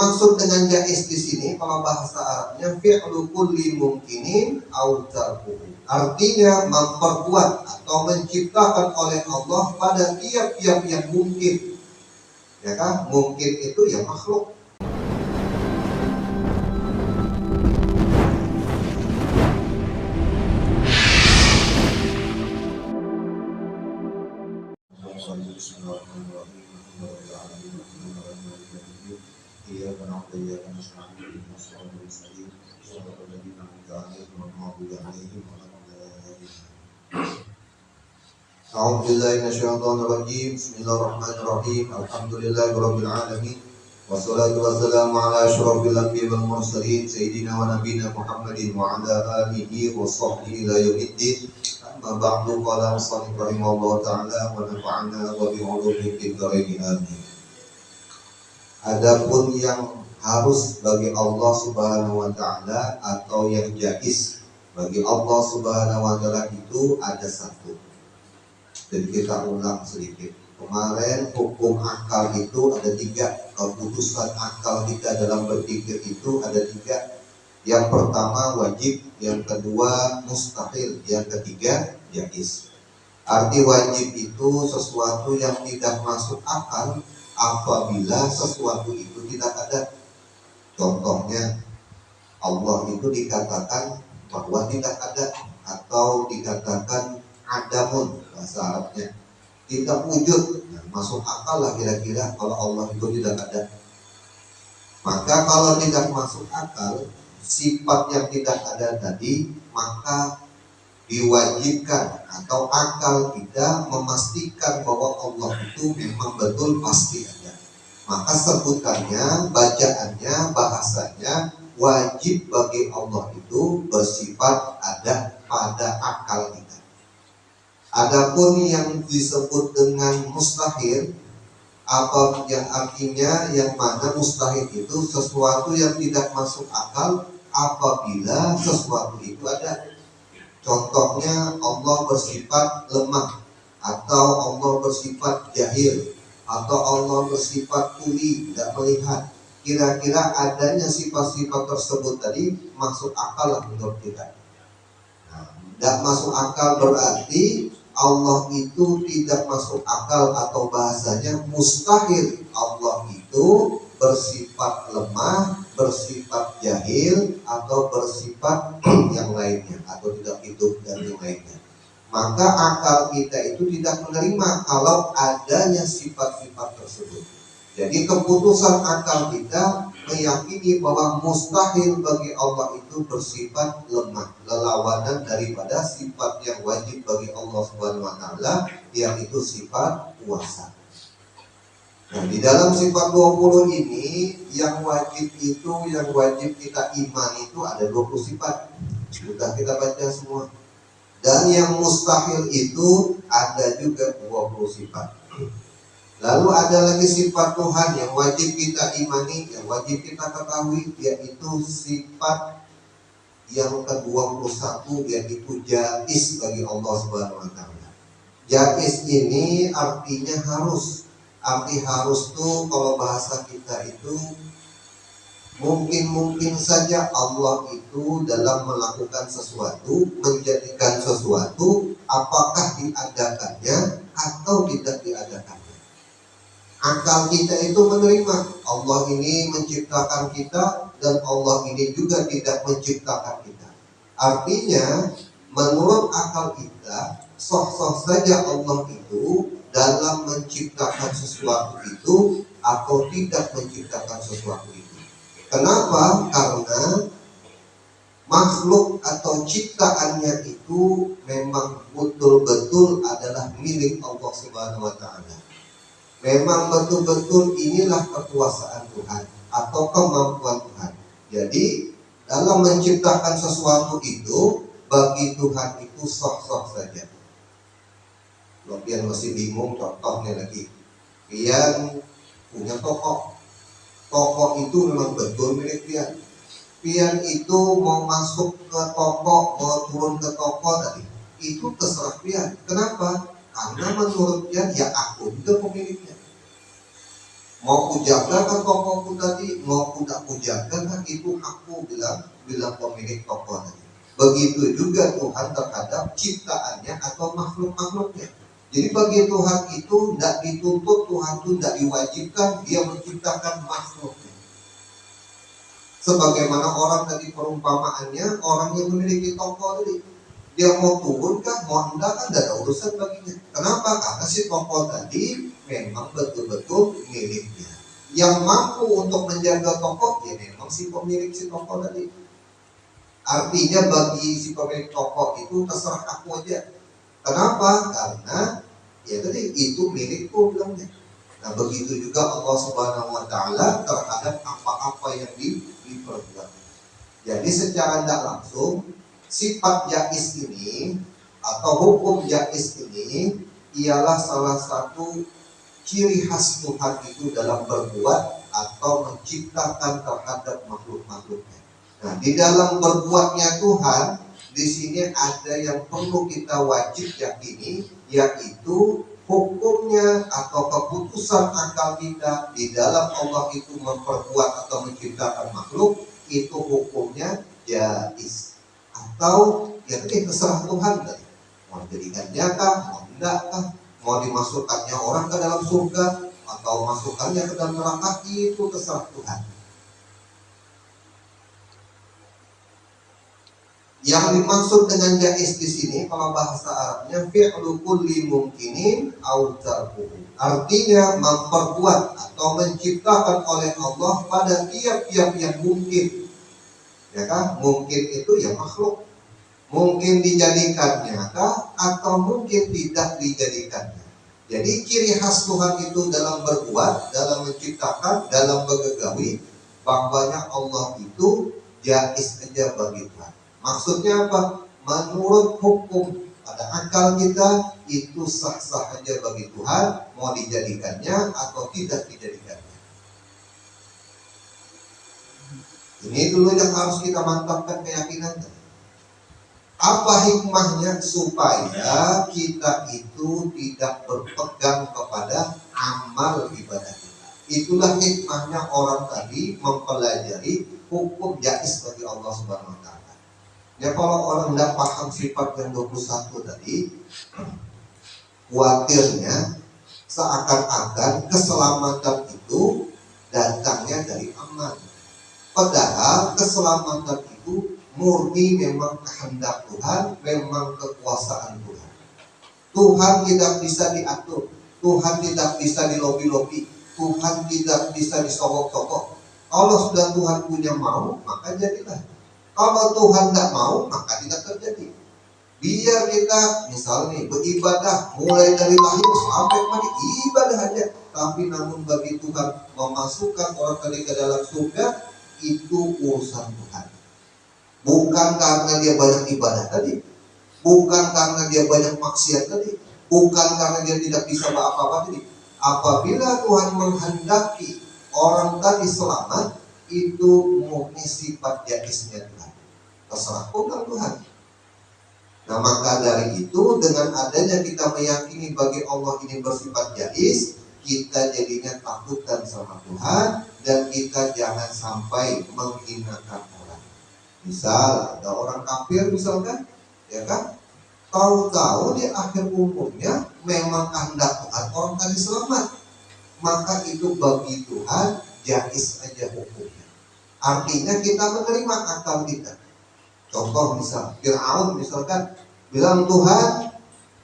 dimaksud dengan jaiz di sini kalau bahasa Arabnya fi'lu kulli mumkinin au tarkuhu. Artinya memperbuat atau menciptakan oleh Allah pada tiap-tiap yang mungkin. Ya kan? Mungkin itu ya makhluk. A'udzubillahi Bismillahirrahmanirrahim. Alhamdulillahirabbil alamin. Wassalatu wassalamu ala asyrofil anbiya'i wal mursalin sayyidina wa nabiyina Muhammadin wa ala alihi wa sahbihi ila yaumiddin. Amma ba'du, qala musannif rahimahullah ta'ala wa nafa'ana wa bi'ulumihi fid dharain amin. Adapun yang harus bagi Allah Subhanahu wa ta'ala atau yang jaiz bagi Allah Subhanahu wa ta'ala itu ada satu. Jadi kita ulang sedikit. Kemarin hukum akal itu ada tiga. Keputusan akal kita dalam berpikir itu ada tiga. Yang pertama wajib, yang kedua mustahil, yang ketiga jaiz. Arti wajib itu sesuatu yang tidak masuk akal apabila sesuatu itu tidak ada. Contohnya Allah itu dikatakan bahwa tidak ada, atau dikatakan adamun bahasa Arabnya, tidak wujud. Nah, masuk akal lah kira-kira kalau Allah itu tidak ada. Maka kalau tidak masuk akal sifat yang tidak ada tadi, maka diwajibkan atau akal kita memastikan bahwa Allah itu memang betul pasti ada. Maka sebutannya, bacaannya, bahasanya wajib bagi Allah itu bersifat ada pada akal kita. Adapun yang disebut dengan mustahil, apa yang artinya yang mana mustahil itu sesuatu yang tidak masuk akal apabila sesuatu itu ada. Contohnya Allah bersifat lemah, atau Allah bersifat jahil, atau Allah bersifat tuli, tidak melihat. Kira-kira adanya sifat-sifat tersebut tadi masuk akal lah menurut kita. Nah, tidak masuk akal berarti Allah itu tidak masuk akal, atau bahasanya mustahil. Allah itu bersifat lemah, bersifat jahil, atau bersifat yang lainnya, atau tidak hidup dan yang lainnya. Maka akal kita itu tidak menerima kalau adanya sifat-sifat tersebut. Jadi keputusan akal kita meyakini bahwa mustahil bagi Allah itu bersifat lemah, lelawanan daripada sifat yang wajib bagi Allah Subhanahu wa ta'ala, yaitu sifat kuasa. Nah, di dalam sifat 20 ini yang wajib kita imani itu ada 20 sifat. Sudah kita baca semua. Dan yang mustahil itu ada juga 20 sifat. Lalu ada lagi sifat Tuhan yang wajib kita imani, yang wajib kita ketahui, yaitu sifat yang ke-21, yaitu jaiz bagi Allah Subhanahu wa ta'ala. Jaiz ini artinya harus. Arti harus tuh kalau bahasa kita itu mungkin saja Allah itu dalam melakukan sesuatu, menjadikan sesuatu, apakah diadakannya atau tidak diadakannya. Akal kita itu menerima Allah ini menciptakan kita, dan Allah ini juga tidak menciptakan kita. Artinya menurut akal kita sah-sah saja Allah itu dalam menciptakan sesuatu itu atau tidak menciptakan sesuatu itu. Kenapa? Karena makhluk atau ciptaannya itu memang betul-betul adalah milik Allah Subhanahu wa ta'ala. Memang betul-betul inilah kekuasaan Tuhan atau kemampuan Tuhan. Jadi dalam menciptakan sesuatu itu bagi Tuhan itu sah-sah saja. Kalau pian masih bingung, contohnya lagi, pian punya toko. Toko itu memang betul milik pian. Pian itu mau masuk ke toko, mau turun ke toko tadi, itu terserah pian. Kenapa? Karena menurut pian ya aku itu pemiliknya. Mau kujaga kan tokoku tadi, mau tidak kujaga kan itu hakku, bilang pemilik toko tadi. Begitu juga Tuhan terhadap ciptaannya atau makhluk-makhluknya. Jadi bagi Tuhan itu tidak dituntut, Tuhan itu tidak diwajibkan dia menciptakan makhluknya. Sebagaimana orang tadi perumpamaannya, orang yang memiliki toko tadi, dia mau turun kan, mau enggak kan, tidak ada urusan baginya. Kenapa? Karena si toko tadi memang betul-betul miliknya. Yang mampu untuk menjaga toko, ya memang si pemilik si toko tadi. Artinya bagi si pemilik toko itu terserah aku aja. Kenapa? Karena ya tadi itu milikku bilangnya. Nah begitu juga Allah Subhanahu Wa Taala terhadap apa-apa yang diperbuat. Jadi secara tidak langsung sifat jaiz ini atau hukum jaiz ini ialah salah satu ciri khas Tuhan itu dalam berbuat atau menciptakan terhadap makhluk-makhluknya. Nah, di dalam berbuatnya Tuhan, di sini ada yang perlu kita wajib yakini, yaitu hukumnya atau keputusan akal kita di dalam Allah itu memperbuat atau menciptakan makhluk, itu hukumnya jaiz. Atau ya tadi terserah Tuhan tadi. Mau jadikannya kah, mau tidak kah, mau dimasukkannya orang ke dalam surga atau masukkannya ke dalam neraka, itu terserah Tuhan. Yang dimaksud dengan jaiz di sini kalau bahasa Arabnya fi'lu kulli mumkinin au tarkuhu. Artinya memperbuat atau menciptakan oleh Allah pada tiap-tiap yang mungkin. Ya kan? Mungkin itu ya makhluk. Mungkin dijadikannya kah atau mungkin tidak dijadikannya. Jadi ciri khas Tuhan itu dalam berbuat, dalam menciptakan, dalam bergegawi, bahwanya Allah itu jaiz aja bagi Tuhan. Maksudnya apa? Menurut hukum pada akal kita itu sah-sah aja bagi Tuhan, mau dijadikannya atau tidak dijadikannya. Ini dulu yang harus kita mantapkan keyakinan. Apa hikmahnya? Supaya kita itu tidak berpegang kepada amal ibadah kita. Itulah hikmahnya orang tadi mempelajari hukum jaiz bagi Allah Subhanahu Wa Taala. Ya kalau orang tidak paham sifat yang 21 tadi, khawatirnya seakan-akan keselamatan itu datangnya dari amal. Padahal keselamatan itu murni memang kehendak Tuhan, memang kekuasaan Tuhan. Tuhan tidak bisa diatur, Tuhan tidak bisa dilobi-lobi, Tuhan tidak bisa disogok-sogok. Kalau sudah Tuhan punya mau, maka jadilah. Kalau Tuhan tidak mau, maka tidak terjadi. Biar kita misalnya beribadah mulai dari lahir sampai mati, ibadah aja. Tapi namun bagi Tuhan memasukkan orang tadi ke dalam surga, itu urusan Tuhan. Bukan karena dia banyak ibadah tadi, bukan karena dia banyak maksiat tadi, bukan karena dia tidak bisa apa-apa tadi. Apabila Tuhan menghendaki orang tadi selamat, itu murni sifat jaiznya Tuhan. Terserah Tuhan. Nah maka dari itu dengan adanya kita meyakini bagi Allah ini bersifat jaiz, kita jadinya takut dan sama Tuhan, dan kita jangan sampai menghinakan orang. Misal ada orang kafir misalkan, ya kan? Tahu-tahu di akhir umurnya memang kehendak Tuhan orang tadi selamat, maka itu bagi Tuhan jaiz aja hukumnya. Artinya kita menerima akal kita. Contoh misal Fir'aun misalkan bilang Tuhan,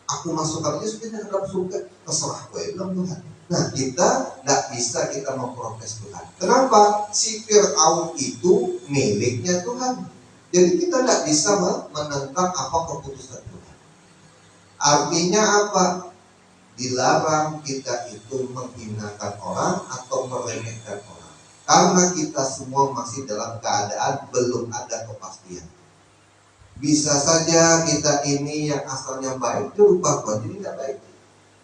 aku masukkan aja sudah dalam surga, terserah gue bilang Tuhan. Nah kita tidak bisa kita memprotes Tuhan. Kenapa? Si Fir'aun itu miliknya Tuhan. Jadi kita tidak bisa menentang apa keputusan Tuhan. Artinya apa? Dilarang kita itu menghinakan orang atau meremehkan orang. Karena kita semua masih dalam keadaan belum ada kepastian. Bisa saja kita ini yang asalnya baik berubah jadi tidak baik.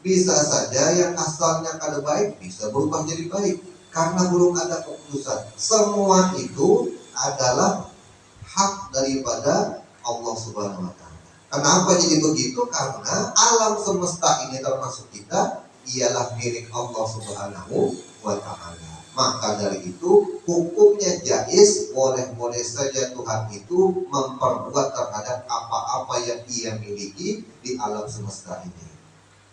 Bisa saja yang asalnya kada baik bisa berubah jadi baik. Karena belum ada keputusan. Semua itu adalah hak daripada Allah Subhanahu Wa Taala. Kenapa jadi begitu? Karena alam semesta ini termasuk kita ialah milik Allah Subhanahu wa ta'ala. Maka dari itu hukumnya jaiz, boleh-boleh saja Tuhan itu memperbuat terhadap apa-apa yang ia miliki di alam semesta ini.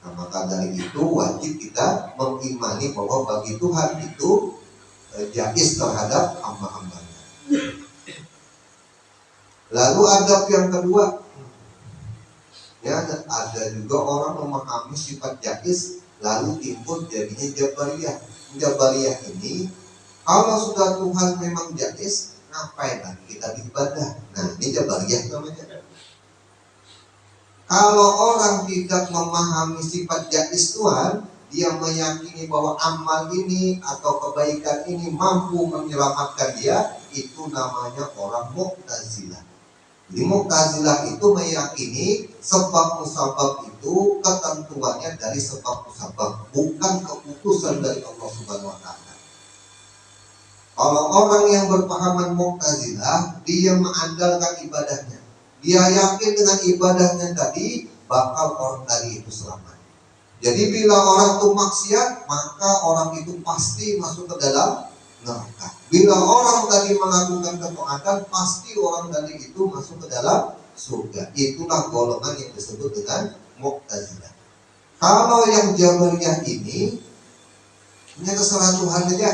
Nah, maka dari itu wajib kita mengimani bahwa bagi Tuhan itu jaiz terhadap hamba-hambanya. Lalu adab yang kedua, ya, ada juga orang memahami sifat jaiz lalu timbul jadinya jabariyah. Jabariyah ini kalau sudah Tuhan memang jaiz, ngapain lagi kita beribadah? Nah, ini jabariyah namanya. Kalau orang tidak memahami sifat jaiz Tuhan, dia meyakini bahwa amal ini atau kebaikan ini mampu menyelamatkan dia, itu namanya orang Mu'tazilah. Di Mu'tazilah itu meyakini sebab musabab itu ketentuannya dari sebab musabab, bukan keputusan dari Allah Subhanahu wa Ta'ala. Kalau orang yang berpahaman Mu'tazilah, dia mengandalkan ibadahnya. Dia yakin dengan ibadahnya tadi bakal orang tadi itu selamat. Jadi bila orang itu maksiat, maka orang itu pasti masuk ke dalam neraka. Bila orang tadi melakukan ketaatan, pasti orang tadi itu masuk ke dalam surga. Itulah golongan yang disebut dengan Mu'tazilah. Kalau yang Jabariyah ini terserah Tuhan aja.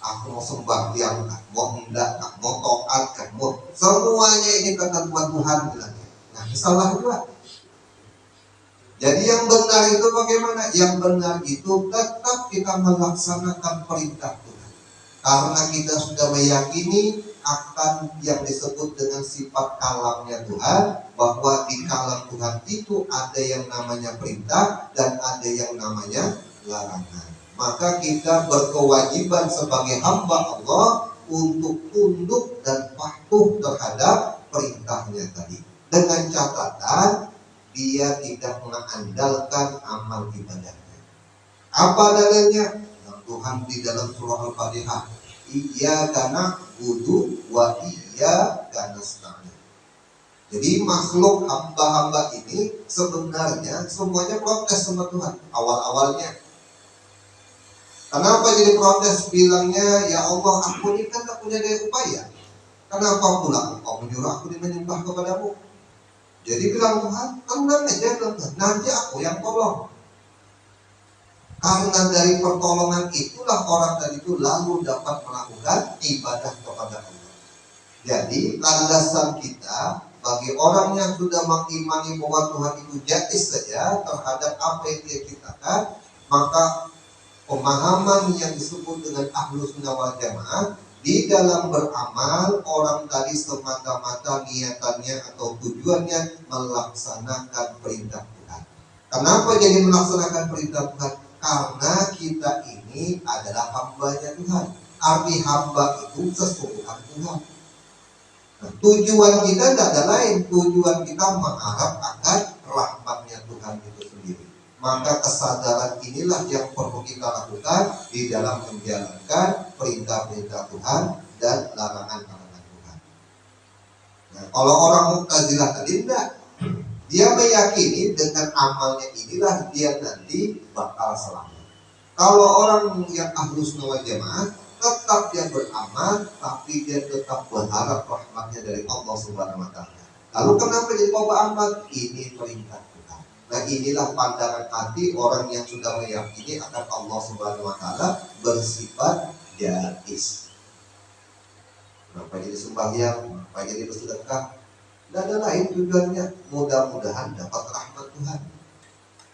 Aku mau sembah dia, mau hendak, mau taat, mau semuanya ini ketentuan Tuhan bilangnya. Nah, salah juga. Jadi yang benar itu bagaimana? Yang benar itu tetap kita melaksanakan perintah Tuhan. Karena kita sudah meyakini akan yang disebut dengan sifat kalamnya Tuhan, bahwa di kalam Tuhan itu ada yang namanya perintah dan ada yang namanya larangan. Maka kita berkewajiban sebagai hamba Allah untuk tunduk dan patuh terhadap perintahnya tadi. Dengan catatan dia tidak mengandalkan amal ibadahnya. Apa dalilnya? Yang Tuhan di dalam surah Al-Fatihah, Iyyaka na'budu wa iyyaka nasta'in. Jadi makhluk hamba-hamba ini sebenarnya semuanya protes sama Tuhan awal-awalnya. Kenapa jadi protes? Bilangnya, ya Allah, aku ini kan tak punya daya upaya. Kenapa pula engkau menyuruh aku menyembah kepadamu? Jadi bilang Tuhan, tenang aja, bilang Tuhan, nanti aku yang tolong. Karena dari pertolongan itulah orang tadi itu lalu dapat melakukan ibadah kepada Allah. Jadi landasan kita bagi orang yang sudah mengimani bahwa Tuhan itu jaiz saja terhadap apa yang dia ciptakan, maka pemahaman yang disebut dengan Ahlus Sunnah wal Jamaah, di dalam beramal orang tadi semata-mata niatannya atau tujuannya melaksanakan perintah Tuhan. Kenapa jadi melaksanakan perintah Tuhan? Karena kita ini adalah hambanya Tuhan. Arti hamba itu sesuatu Tuhan. Nah, tujuan kita tidak ada lain, tujuan kita mengharap akan rahmatnya Tuhan itu sendiri. Maka kesadaran inilah yang perlu kita lakukan di dalam menjalankan perintah-perintah Tuhan dan larangan-larangan Tuhan. Nah, kalau orang Mu'tazilah tadi enggak, dia meyakini dengan amalnya inilah dia nanti bakal selamat. Kalau orang yang Ahlus Sunnah wal Jamaah, tetap dia beramal, tapi dia tetap berharap rahmatnya dari Allah Subhanahu wa Ta'ala. Lalu kenapa jadi mau beramal? Ini perintah Tuhan. Nah, inilah pandangan hati orang yang sudah meyakini akan Allah Subhanahu wa Ta'ala bersifat jaiz. Kenapa jadi sembahyang? Kenapa jadi bersedekah? Tidak ada lain tujuannya, mudah-mudahan dapat rahmat Tuhan.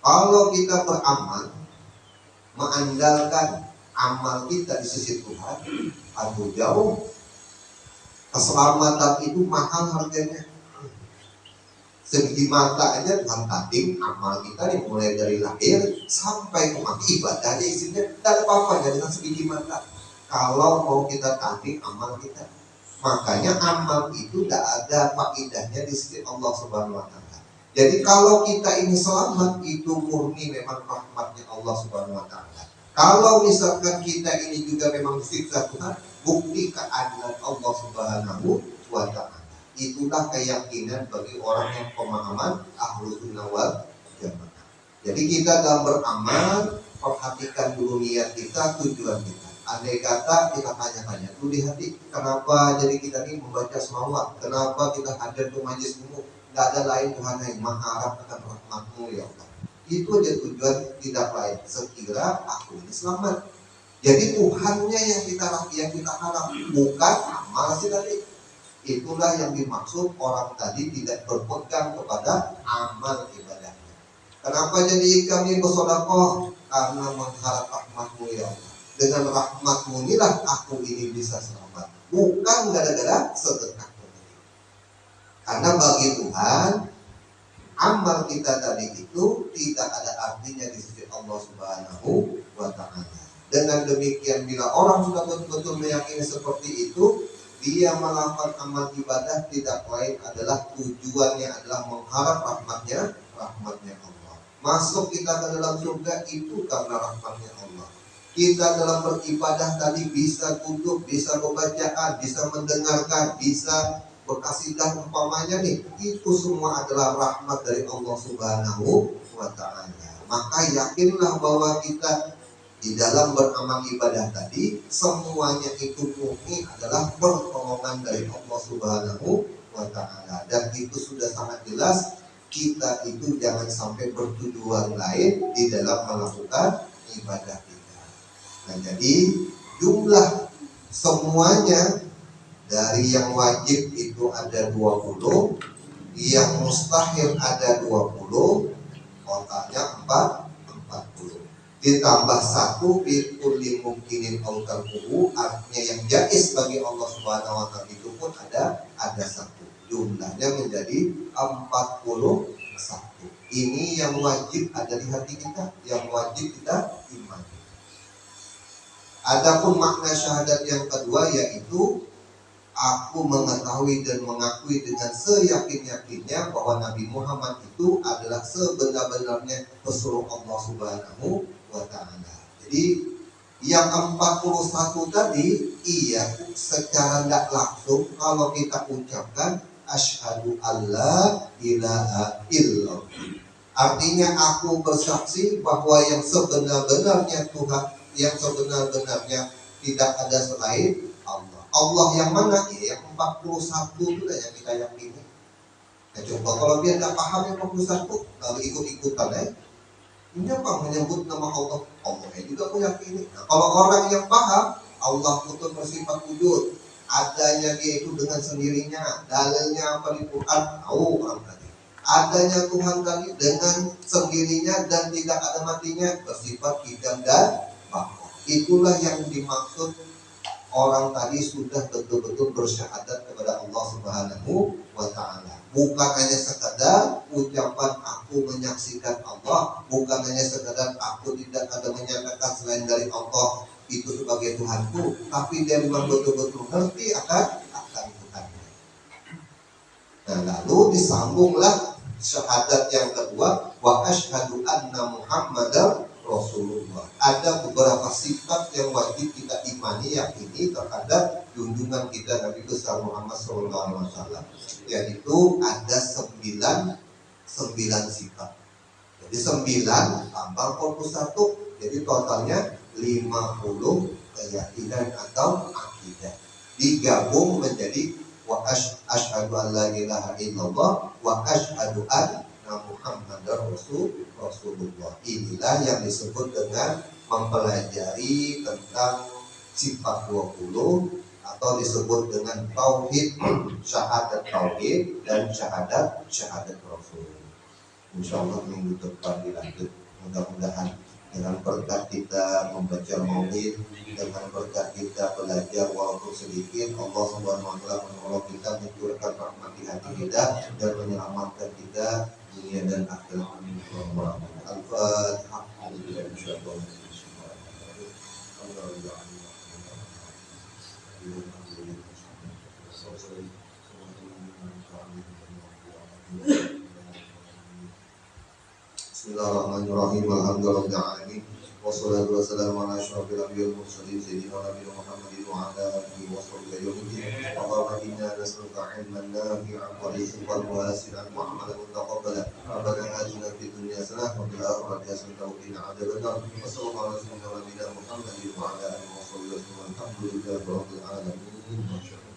Kalau kita beramal, mengandalkan amal kita di sisi Tuhan, aduh jauh. Keselamatan itu mahal harganya. Segi mata aja Tuhan tanding amal kita nih, mulai dari lahir sampai kemati ibadahnya isinya tidak ada apa-apanya dengan segi mata. Kalau mau kita tanding amal kita, makanya amal itu tidak ada faedahnya di sisi Allah Subhanahu wa Ta'ala. Jadi kalau kita ini selamat, itu murni memang rahmatnya Allah Subhanahu wa Ta'ala. Kalau misalkan kita ini juga memang disiksa Tuhan, bukti keadilan Allah Subhanahu wa Ta'ala. Itulah keyakinan bagi orang yang pemahaman Ahlus Sunnah wal Jamaah. Jadi kita dalam beramal perhatikan dulu niat kita, tujuan kita. Andai kata kita tanya-tanya dulu di hati, kenapa jadi kita ini membaca selawat, kenapa kita hadir ke majelis ilmu, tidak ada lain Tuhan yang mengharap akan rahmat-Mu ya Allah. Itu aja tujuan, tidak lain. Sekira aku ini selamat. Jadi Tuhannya yang kita harap, bukan amal sih tadi. Itulah yang dimaksud orang tadi tidak berpegang kepada amal ibadahnya. Kenapa jadi kami bersedekah? Karena mengharap rahmat-Mu ya Allah. Dengan rahmat-Mu inilah aku ini bisa selamat. Bukan gara-gara sedekah. Karena bagi Tuhan, amal kita tadi itu tidak ada artinya di sisi Allah Subhanahu wa Ta'ala. Dengan demikian, bila orang sudah betul-betul meyakini seperti itu, dia melakukan amal ibadah tidak lain adalah tujuannya adalah mengharap rahmatnya Allah. Masuk kita ke dalam surga itu karena rahmatnya Allah. Kita dalam beribadah tadi bisa duduk, bisa membacaan, bisa mendengarkan, bisa berkasidah umpamanya nih, itu semua adalah rahmat dari Allah Subhanahu wa Ta'ala. Maka yakinlah bahwa kita di dalam beramal ibadah tadi semuanya itu murni adalah pertolongan dari Allah Subhanahu wa Ta'ala. Dan itu sudah sangat jelas, kita itu jangan sampai bertujuan lain di dalam melakukan ibadah kita. Nah, jadi jumlah semuanya dari yang wajib itu ada 20, yang mustahil ada 20, totalnya 40. Ditambah 1 bikulli mungkinin autarkuhu, artinya yang jaiz bagi Allah Subhanahu wa Ta'ala itu pun ada 1. Jumlahnya menjadi 41. Ini yang wajib ada di hati kita, yang wajib kita imani. Adapun makna syahadat yang kedua yaitu aku mengetahui dan mengakui dengan seyakin-yakinnya bahwa Nabi Muhammad itu adalah sebenar-benarnya pesuruh Allah Subhanahu wa Ta'ala. Jadi yang 41 tadi, iya secara tidak langsung kalau kita ucapkan asyhadu alla ilaha illallah. Artinya aku bersaksi bahwa yang sebenar-benarnya Tuhan, yang sebenar-benarnya tidak ada selain Allah. Allah yang mana? Ya, yang 41 itu lah yang kita yakini. Nah, coba kalau dia tidak paham yang 41, lalu ikut-ikutan ini apa menyebut nama Allah? Allah juga aku yakini. Nah, kalau orang yang paham, Allah itu bersifat wujud, adanya dia itu dengan sendirinya, dalilnya apa di Quran? Tahu orang tadi. Adanya Tuhan tadi dengan sendirinya dan tidak ada matinya, bersifat qidam dan baqa. Itulah yang dimaksud orang tadi sudah betul-betul bersyahadat kepada Allah Subhanahu wa Ta'ala. Bukan hanya sekadar ucapan aku menyaksikan Allah, bukan hanya sekadar aku tidak ada menyatakan selain dari Allah itu sebagai Tuhanku, tapi dia memang betul-betul ngerti akan Tuhannya. Nah, lalu disambunglah syahadat yang kedua, wa asyhadu anna Muhammadar Rasulullah. Ada beberapa sifat yang wajib kita imani, yakini terhadap junjungan kita Nabi besar Muhammad SAW, yaitu ada 9 sifat. Jadi 9 tambah 41, jadi totalnya 50 keyakinan atau akidah. Digabung menjadi wa asyhadu an la ilaha illallah wa asyhadu anna Muhammadar Rasulullah. Inilah yang disebut dengan mempelajari tentang sifat 20 atau disebut dengan tauhid, syahadat tauhid dan syahadat Rasul. Insyaallah minggu depan dilanjut. Mudah-mudahan dengan berkat kita membaca maulid, dengan berkat kita belajar walaupun sedikit, Allah Subhanahu wa Ta'ala menolong kita, mencurahkan rahmat di hati kita dan menyelamatkan kita dunia dan akhirat. Al-Fatihah. Bismillahirrahmanirrahim. Alhamdulillahirabbil alamin. Wassalatu wassalamu ala asyrafil anbiya'i wal mursalin sayyidina nabiyina Muhammadin wa ala alihi wa sahbihi ajma'in. Allahumma inna nas'aluka 'ilman nafi'an wa rizqan wasi'an wa 'amalan mutaqabbalan. Rabbana atina fid dunya hasanah wa fil akhirati hasanah wa qina adzabannar. Wassallallahu ala sayyidina nabiyina Muhammadin wa ala alihi wa sahbihi ajma'in. Alhamdulillahi rabbil alamin.